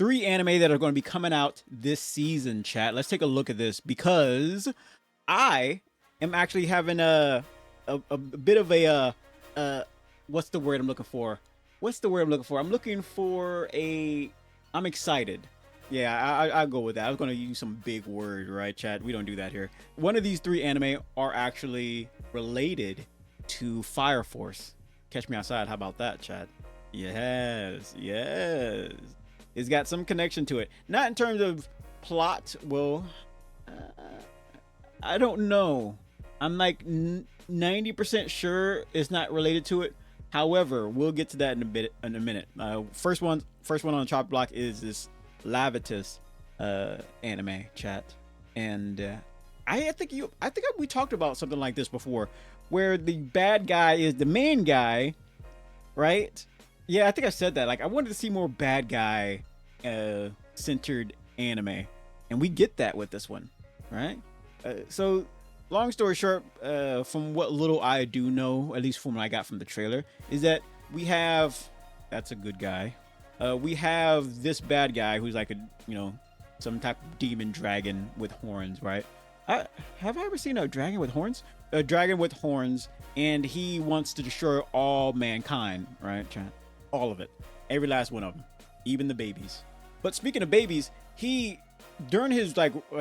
3 anime that are going to be coming out this season, chat. Let's take a look at this because I am actually having a bit of a what's the word I'm looking for? I'm looking for a. I'm excited. Yeah, I'll go with that. I was going to use some big word, right, chat? We don't do that here. One of these 3 anime are actually related to Fire Force. Catch Me Outside. How about that, chat? Yes. It's got some connection to it. Not in terms of plot. Well, I don't know. I'm like 90% sure it's not related to it. However, we'll get to that in a minute. First one on the chop block is this Leviathan anime, chat, and I think we talked about something like this before, where the bad guy is the main guy, right? Yeah, I think I said that. Like, I wanted to see more bad guy centered anime, and we get that with this one, right? So long story short, from what little I do know, at least from what I got from the trailer, is that we have that's a good guy. We have this bad guy who's like some type of demon dragon with horns, right? Have I ever seen a dragon with horns? A dragon with horns, and he wants to destroy all mankind, right? All of it, every last one of them, even the babies. But speaking of babies, during his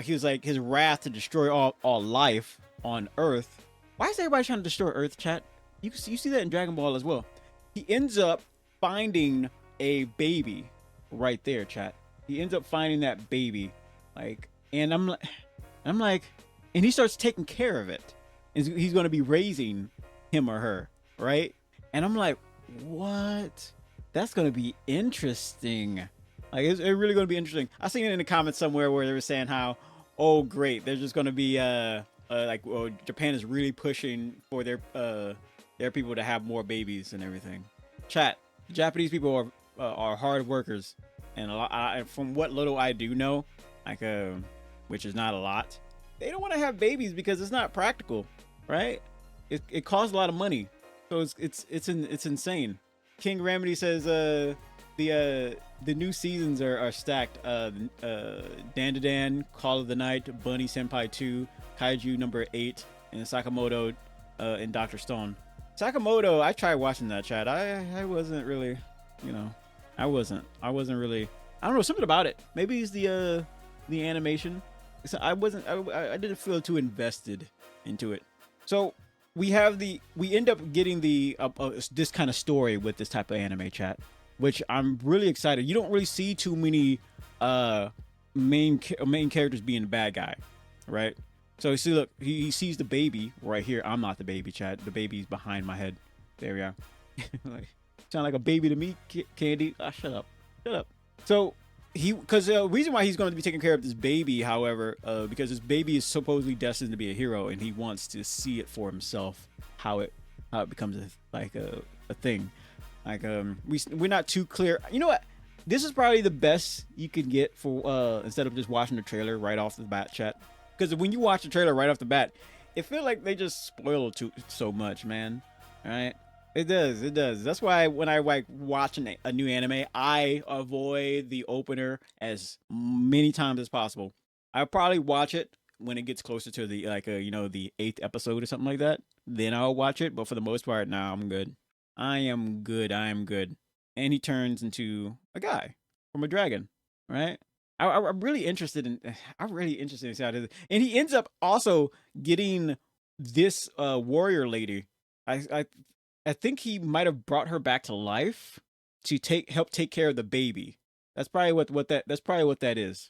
his wrath to destroy all life on Earth. Why is everybody trying to destroy Earth, chat? You see that in Dragon Ball as well. He ends up finding a baby right there, chat. He ends up finding that baby, and I'm like, and he starts taking care of it. And he's going to be raising him or her, right? And I'm like, what? That's going to be interesting. Like, it's really going to be interesting. I seen it in the comments somewhere where they were saying how, oh great, there's just going to be Japan is really pushing for their people to have more babies and everything. Chat, Japanese people are hard workers, and from what little I do know, which is not a lot, they don't want to have babies because it's not practical, right? It costs a lot of money, so it's insane. King Remedy says the new seasons are stacked. Dandadan, Call of the Night, Bunny Senpai 2, Kaiju number 8, and Sakamoto and Dr. Stone. Sakamoto, I tried watching that, chat. I wasn't really, I wasn't really. I don't know, something about it. Maybe it's the animation. So I didn't feel too invested into it. So we end up getting this kind of story with this type of anime, chat, which I'm really excited. You don't really see too many main characters being the bad guy, right? So see, look, he sees the baby right here. I'm not the baby, chat. The baby's behind my head. There we are. Sound like a baby to me, Candy. Shut up. So because the reason why he's going to be taking care of this baby, however, because this baby is supposedly destined to be a hero, and he wants to see it for himself how it becomes a thing. We're not too clear. You know what? This is probably the best you could get for instead of just watching the trailer right off the bat, chat. Because when you watch the trailer right off the bat, it feels like they just spoil so much, man. All right. It does. That's why when I watch a new anime, I avoid the opener as many times as possible. I'll probably watch it when it gets closer to the the 8th episode or something like that. Then I'll watch it. But for the most part, nah, I'm good. I am good. And he turns into a guy from a dragon, right? I'm really interested in. I'm really interested in how it is. And he ends up also getting this warrior lady. I think he might have brought her back to life to help take care of the baby. That's probably what that is.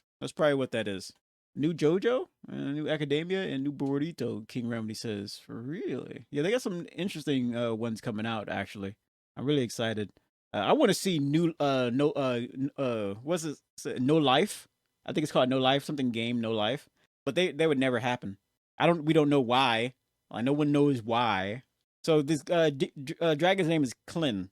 New JoJo, new Academia, and new Burrito. King Remedy says, really? Yeah, they got some interesting ones coming out. Actually, I'm really excited. I want to see new what's this? No Life. I think it's called No Life. Something game No Life. But they would never happen. We don't know why. No one knows why. So this dragon's name is Klin.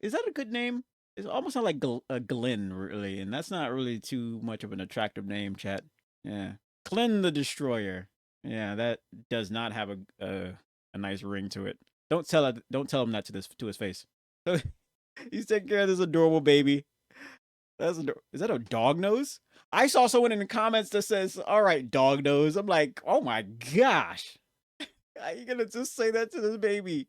Is that a good name? It's almost not like Glenn, really, and that's not really too much of an attractive name, chat. Yeah, Klin the Destroyer. Yeah, that does not have a nice ring to it. Don't tell him that to his face. So he's taking care of this adorable baby. Is that a dog nose? I saw someone in the comments that says, "All right, dog nose." I'm like, oh my gosh, are you gonna just say that to this baby?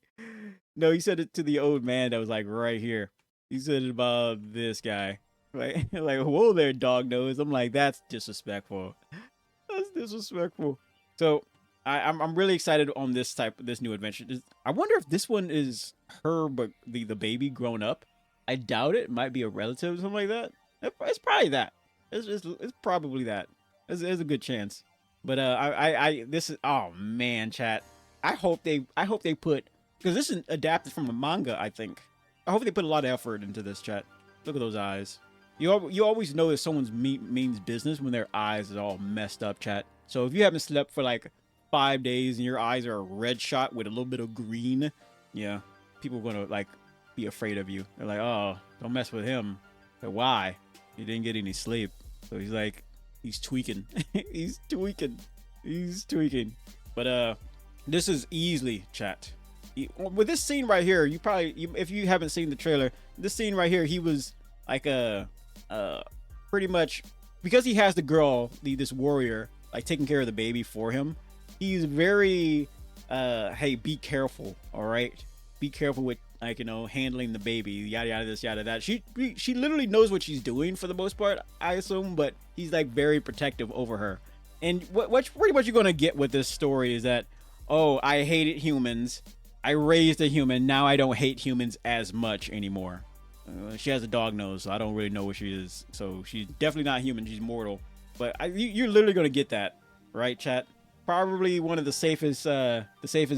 No, he said it to the old man that was like right here. He said it about this guy. Like, like, whoa there, dog nose. I'm like, that's disrespectful. That's disrespectful. So I'm really excited on this new adventure. I wonder if this one is her, but the baby grown up. I doubt it. It might be a relative or something like that. It's probably that. It's probably that. There's a good chance. But this is, oh man, chat. I hope they put, because this is adapted from a manga. I think. I hope they put a lot of effort into this, chat. Look at those eyes. You always know that someone's means business when their eyes is all messed up, chat. So if you haven't slept for like 5 days and your eyes are a red shot with a little bit of green, yeah, people are gonna like be afraid of you. They're like, oh, don't mess with him. But why? He didn't get any sleep. So he's like, he's tweaking. He's tweaking. He's tweaking. But this is easily, chat. With this scene right here, you probably, if you haven't seen the trailer, this scene right here, he was like pretty much, because he has the girl, this warrior, like taking care of the baby for him. He's very hey, be careful, all right? Be careful with, like, you know, handling the baby, yada yada, this yada that. She literally knows what she's doing for the most part, I assume, but he's like very protective over her. And what pretty much you're gonna get with this story is that, oh, I hated humans, I raised a human, now I don't hate humans as much anymore. She has a dog nose, so I don't really know what she is. So she's definitely not human. She's mortal. But you're literally gonna get that, right, chat? Probably one of the safest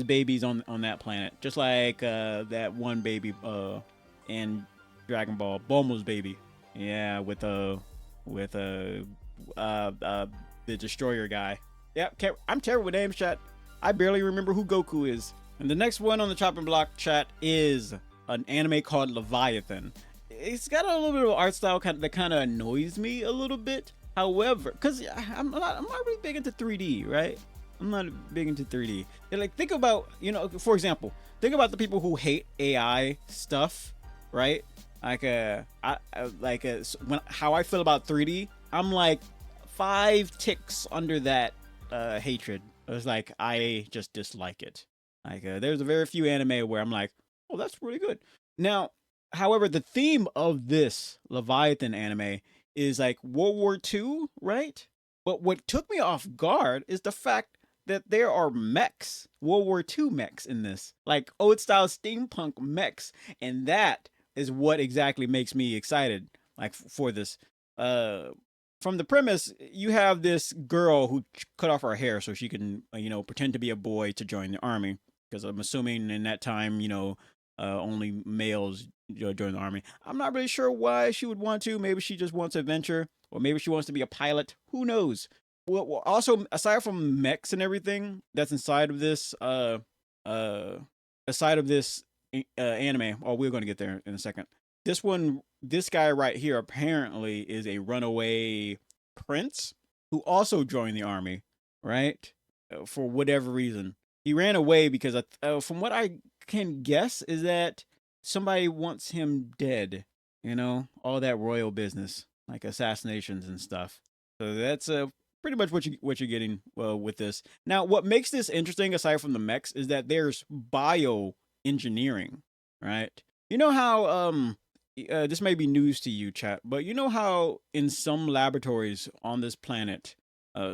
babies on that planet. Just like that one baby in Dragon Ball, Bulma's baby. Yeah, with the Destroyer guy. Yeah, I'm terrible with names, chat. I barely remember who Goku is. And the next one on the chopping block, chat, is an anime called Leviathan. It's got a little bit of art style that kind of annoys me a little bit. However, because I'm not really big into 3D, right? I'm not big into 3D. They're like, think about, you know, for example, think about the people who hate AI stuff, right? Like how I feel about 3D. I'm like 5 ticks under that hatred. It's like, I just dislike it. Like there's a very few anime where I'm like, oh, that's really good. Now, however, the theme of this Leviathan anime is like World War II, right? But what took me off guard is the fact that there are mechs, World War II mechs in this, like old style steampunk mechs, and that is what exactly makes me excited, like for this. From the premise, you have this girl who cut off her hair so she can, you know, pretend to be a boy to join the army. Because I'm assuming in that time, you know, only males join the army. I'm not really sure why she would want to. Maybe she just wants adventure, or maybe she wants to be a pilot. Who knows? Well, also, aside from mechs and everything that's inside of this, anime, oh, we're going to get there in a second. This guy right here apparently is a runaway prince who also joined the army, right? For whatever reason. He ran away because, from what I can guess, is that somebody wants him dead. You know, all that royal business, like assassinations and stuff. So that's pretty much what you're getting with this. Now, what makes this interesting, aside from the mechs, is that there's bioengineering, right? You know how this may be news to you, chat, but you know how in some laboratories on this planet,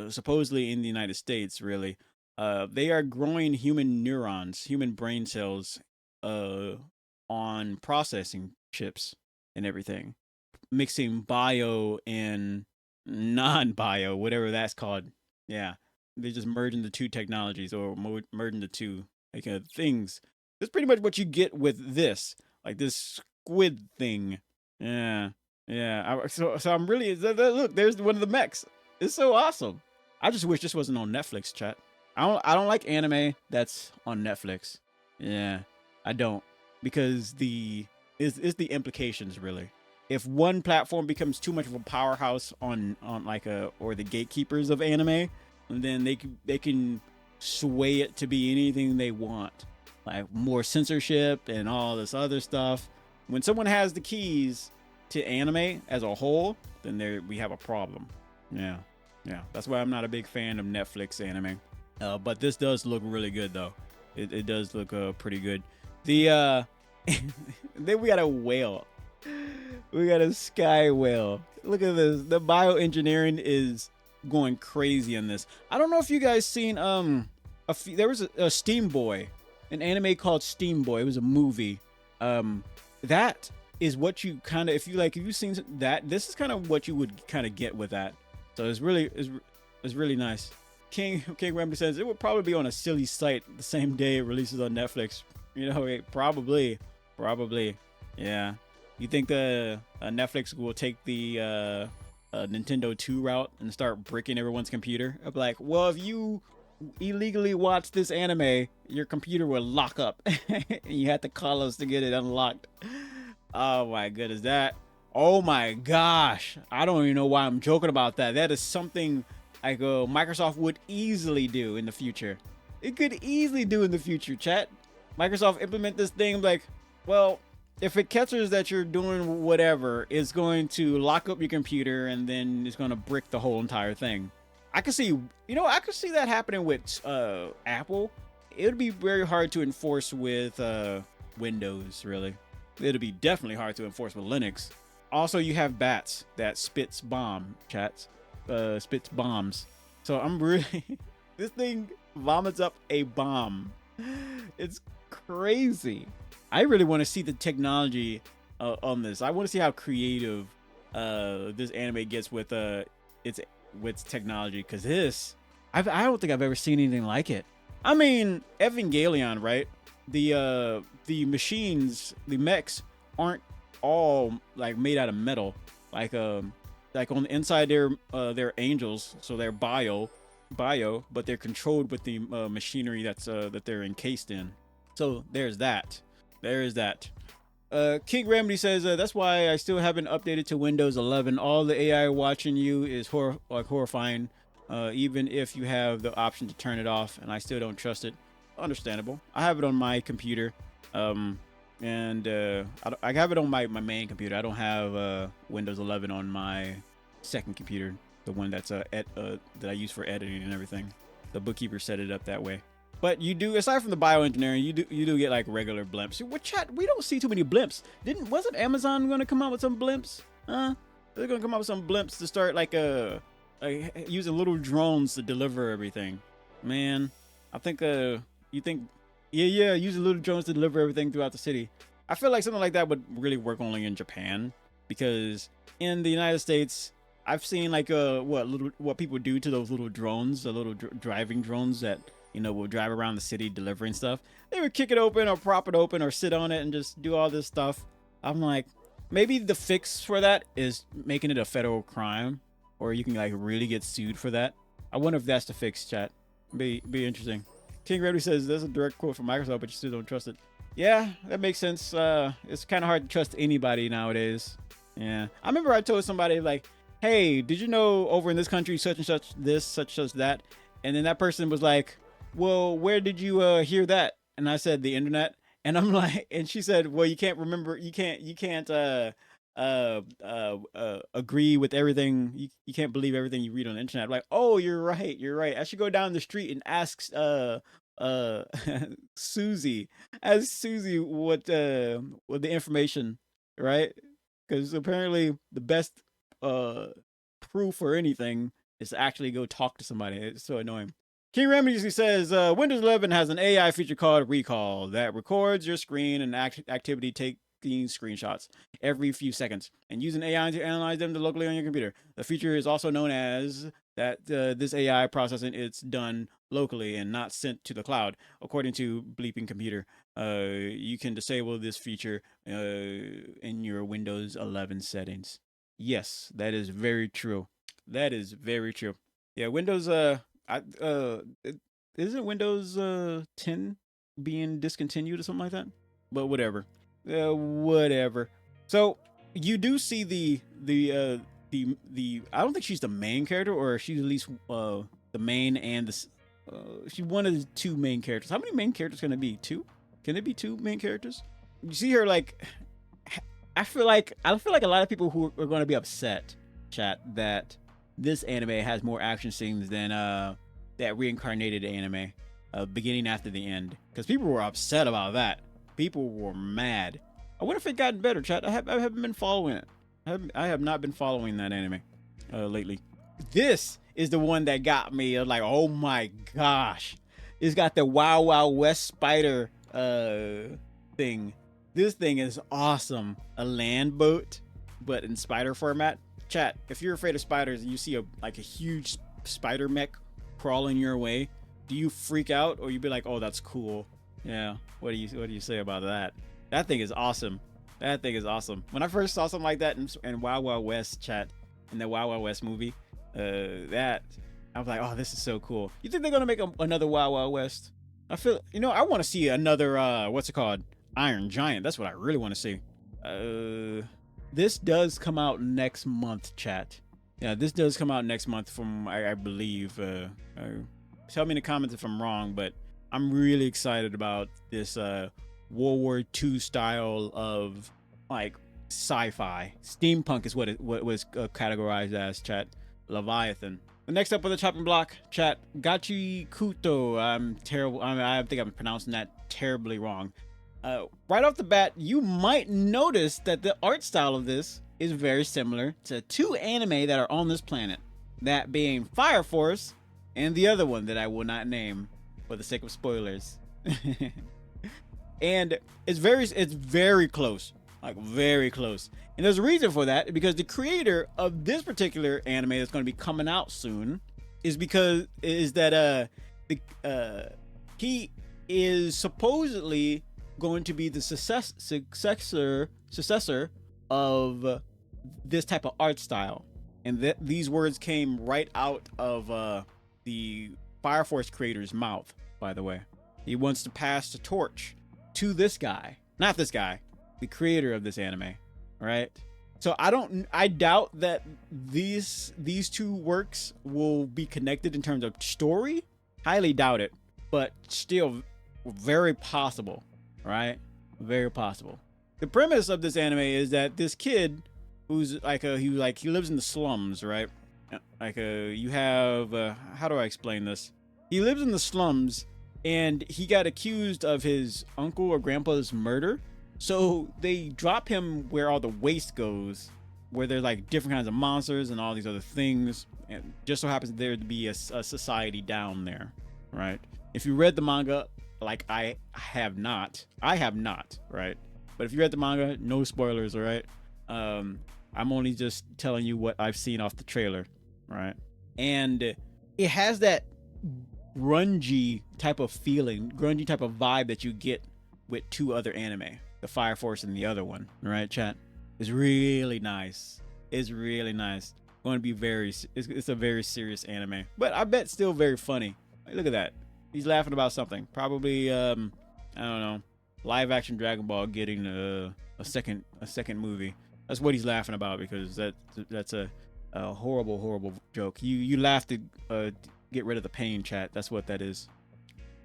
supposedly in the United States, really. They are growing human neurons, human brain cells, on processing chips and everything, mixing bio and non-bio, whatever that's called. Yeah, they're just merging the two technologies, or merging the two like things. That's pretty much what you get with this, like this squid thing. Yeah, yeah. So I'm really look. There's one of the mechs. It's so awesome. I just wish this wasn't on Netflix, chat. I don't like anime that's on Netflix. Yeah, I don't, because it's the implications really. If one platform becomes too much of a powerhouse on like or the gatekeepers of anime, then they can sway it to be anything they want, like more censorship and all this other stuff. When someone has the keys to anime as a whole, then there we have a problem. Yeah, yeah. That's why I'm not a big fan of Netflix anime. But this does look really good though. It does look pretty good. The then we got a whale. We got a sky whale. Look at this. The bioengineering is going crazy in this. I don't know if you guys seen there was a Steam Boy, an anime called Steam Boy. It was a movie. That is what you kind of, if you've seen that, this is kind of what you would kind of get with that. So it's really nice. King Remedy says it would probably be on a silly site the same day it releases on Netflix. You know, probably. Yeah. You think the Netflix will take the Nintendo 2 route and start bricking everyone's computer? I'd be like, well, if you illegally watch this anime, your computer will lock up. And you have to call us to get it unlocked. Oh my goodness, oh my gosh. I don't even know why I'm joking about that. That is something like Microsoft would easily do in the future. It could easily do in the future, chat. Microsoft implement this thing like, well, if it catches that you're doing whatever, it's going to lock up your computer and then it's going to brick the whole entire thing. I could see that happening with Apple. It would be very hard to enforce with Windows, really. It'll be definitely hard to enforce with Linux. Also, you have bats that spits bombs. So I'm really this thing vomits up a bomb. It's crazy. I really want to see the technology on this. I want to see how creative this anime gets with its technology, because this I don't think I've ever seen anything like it. I mean, Evangelion, right? The machines, the mechs aren't all like made out of metal. Like on the inside they're angels, so they're bio, but they're controlled with the machinery that they're encased in. So there's that. There is that. King Remedy says that's why I still haven't updated to Windows 11. All the AI watching you is horrifying, even if you have the option to turn it off, and I still don't trust it. Understandable. I have it on my computer, and I have it on my main computer. I don't have Windows 11 on my second computer, the one that's that I use for editing and everything. The bookkeeper set it up that way. But you do, aside from the bioengineering, you do get like regular blimps. What chat? We don't see too many blimps. Wasn't Amazon going to come out with some blimps? They're going to come out with some blimps to start like using little drones to deliver everything. Man, I think using little drones to deliver everything throughout the city. I feel like something like that would really work only in Japan, because in the United States, I've seen like what people do to those little drones, the little driving drones that, you know, will drive around the city delivering stuff. They would kick it open or prop it open or sit on it and just do all this stuff. I'm like, maybe the fix for that is making it a federal crime, or you can like really get sued for that. I wonder if that's the fix, chat. Be interesting. King Reddy says that's a direct quote from Microsoft, but you still don't trust it. Yeah, that makes sense. It's kind of hard to trust anybody nowadays. Yeah, I remember I told somebody like, hey, did you know over in this country such and such this, such as that? And then that person was like, well, where did you hear that? And I said, the internet. And I'm like, and she said, well, you can't agree with everything. You can't believe everything you read on the internet. I'm like, oh, you're right. I should go down the street and ask Susie what the information, right? Because apparently the best proof for anything is to actually go talk to somebody. It's so annoying. King Remedy says Windows 11 has an AI feature called Recall that records your screen and activity taking screenshots every few seconds and using AI to analyze them locally on your computer. The feature is also known as that this AI processing is done locally and not sent to the cloud. According to Bleeping Computer, you can disable this feature in your Windows 11 settings. Yes, that is very true. That is very true. Yeah, Windows isn't Windows 10 being discontinued or something like that? But whatever. Whatever. So you do see the I don't think she's the main character, or she's at least the main and the she's one of the two main characters. How many main characters can it be? Two? Can it be two main characters? You see her like I feel like a lot of people who are going to be upset, chat, that this anime has more action scenes than that reincarnated anime, beginning after the end, because people were upset about that. People were mad. I wonder if it gotten better, chat. I haven't been following it. I have not been following that anime lately. This is the one that got me. Like, oh my gosh, it's got the Wild Wild West spider thing. This thing is awesome. A land boat, but in spider format. Chat, if you're afraid of spiders and you see a huge spider mech crawling your way, do you freak out or you be like, oh, that's cool? Yeah. What do you say about that? That thing is awesome. That thing is awesome. When I first saw something like that in Wild Wild West, chat, in the Wild Wild West movie, that I was like, oh, this is so cool. You think they're gonna make another Wild Wild West? I feel, I want to see another what's it called? Iron Giant. That's what I really want to see. This does come out next month, chat. Yeah, this does come out next month from I believe. Tell me in the comments if I'm wrong, but I'm really excited about this World War II style of like sci-fi. Steampunk is what it was categorized as, chat. Leviathan. Next up on the chopping block, chat, Gachiakuta. I'm terrible. I think I'm pronouncing that terribly wrong. Right off the bat, you might notice that the art style of this is very similar to two anime that are on this planet. That being Fire Force and the other one that I will not name for the sake of spoilers. And it's very close. Like very close. And there's a reason for that, because the creator of this particular anime that's going to be coming out soon is that he is supposedly going to be the successor of this type of art style. And these words came right out of the Fire Force creator's mouth, by the way. He wants to pass the torch to this guy. Not this guy, the creator of this anime, right? So I doubt that these two works will be connected in terms of story. Highly doubt it, but still very possible, right? Very possible. The premise of this anime is that this kid who's he lives in the slums, right? You have how do I explain this? He lives in the slums and he got accused of his uncle or grandpa's murder. So they drop him where all the waste goes, where there's like different kinds of monsters and all these other things. And just so happens there to be a society down there, right? If you read the manga, like I have not, right? But if you read the manga, no spoilers, all right? I'm only just telling you what I've seen off the trailer, right? And it has that grungy type of feeling, grungy type of vibe that you get with two other anime, the Fire Force and the other one, right, chat? It's really nice. It's really nice. Going to be it's a very serious anime, but I bet still very funny. Like, look at that. He's laughing about something. Probably I don't know, live action Dragon Ball getting a second movie. That's what he's laughing about, because that's a horrible joke. You laugh to get rid of the pain, chat. That's what that is.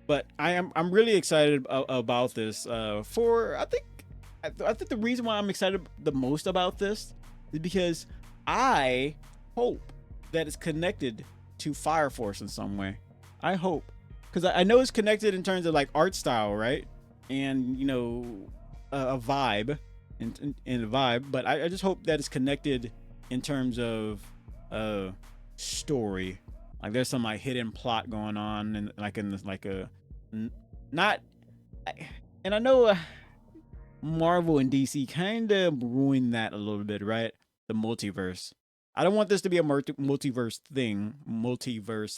But I'm really excited about this. I think the reason why I'm excited the most about this is because I hope that it's connected to Fire Force in some way. I hope, because I know it's connected in terms of like art style, right? And a vibe, in a vibe. But I just hope that it's connected in terms of story. Like there's some like hidden plot going on, and like in this not. And I know Marvel and DC kind of ruined that a little bit, right? The multiverse. I don't want this to be a multiverse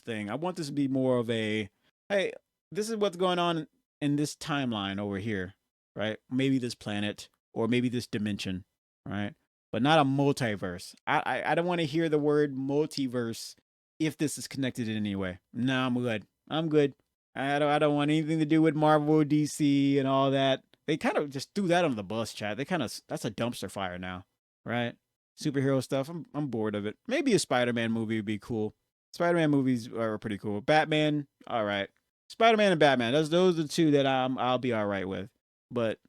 thing. I want this to be more of a, hey, this is what's going on in this timeline over here, right? Maybe this planet or maybe this dimension, right? But not a multiverse. I don't want to hear the word multiverse if this is connected in any way. No, I'm good. I don't want anything to do with Marvel, DC, and all that. They kind of just threw that under the bus, chat. That's a dumpster fire now, right? Superhero stuff. I'm bored of it. Maybe a Spider-Man movie would be cool. Spider-Man movies are pretty cool. Batman, all right. Spider-Man and Batman. Those are the two that I'll be all right with. But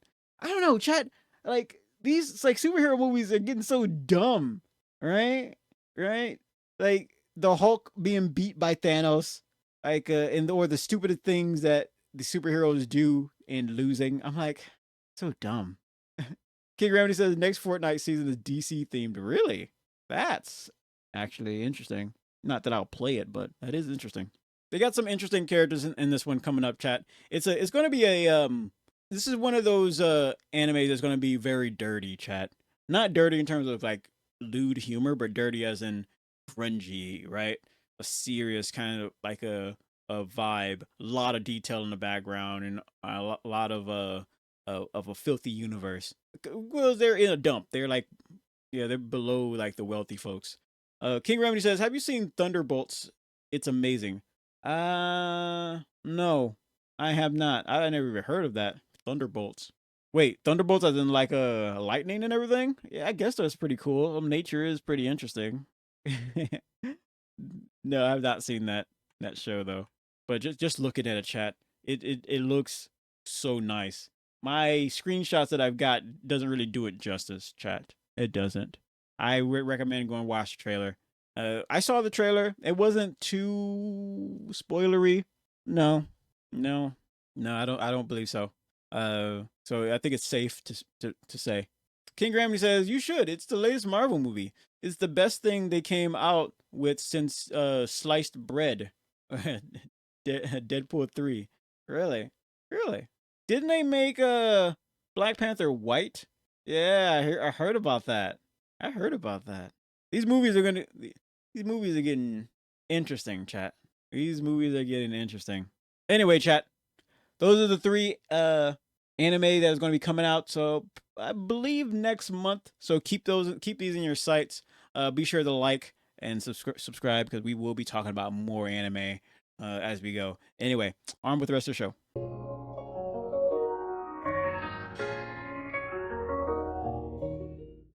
I don't know, chat. Like these like superhero movies are getting so dumb, right? Right? Like the Hulk being beat by Thanos, like or the stupid things that the superheroes do in losing. I'm like, so dumb. King Remedy says next Fortnite season is DC themed. Really? That's actually interesting. Not that I'll play it, but that is interesting. They got some interesting characters in this one coming up, chat. It's going to be a this is one of those animes that's going to be very dirty, chat. Not dirty in terms of like lewd humor, but dirty as in grungy, right? A serious kind of like a vibe, a lot of detail in the background, and a lot of a filthy universe. Well, they're in a dump. They're like, yeah, they're below like the wealthy folks. King Remedy says, "Have you seen Thunderbolts? It's amazing." No, I have not. I never even heard of that. Thunderbolts. Wait, Thunderbolts as in like lightning and everything? Yeah, I guess that's pretty cool. Nature is pretty interesting. No, I've not seen that show though. But just looking at a chat, it looks so nice. My screenshots that I've got doesn't really do it justice, chat. It doesn't. I recommend going watch the trailer. I saw the trailer. It wasn't too spoilery. No, no, no. I don't believe so. So I think it's safe to say. King Grammy says you should. It's the latest Marvel movie. It's the best thing they came out with since sliced bread. Deadpool 3. Really? Really? Didn't they make Black Panther white? Yeah, I heard about that. I heard about that. These movies are gonna. These movies are getting interesting, chat. These movies are getting interesting. Anyway, chat. Those are the three anime that is going to be coming out. So I believe next month. So keep these in your sights. Be sure to like and subscribe because we will be talking about more anime as we go. Anyway, on with the rest of the show.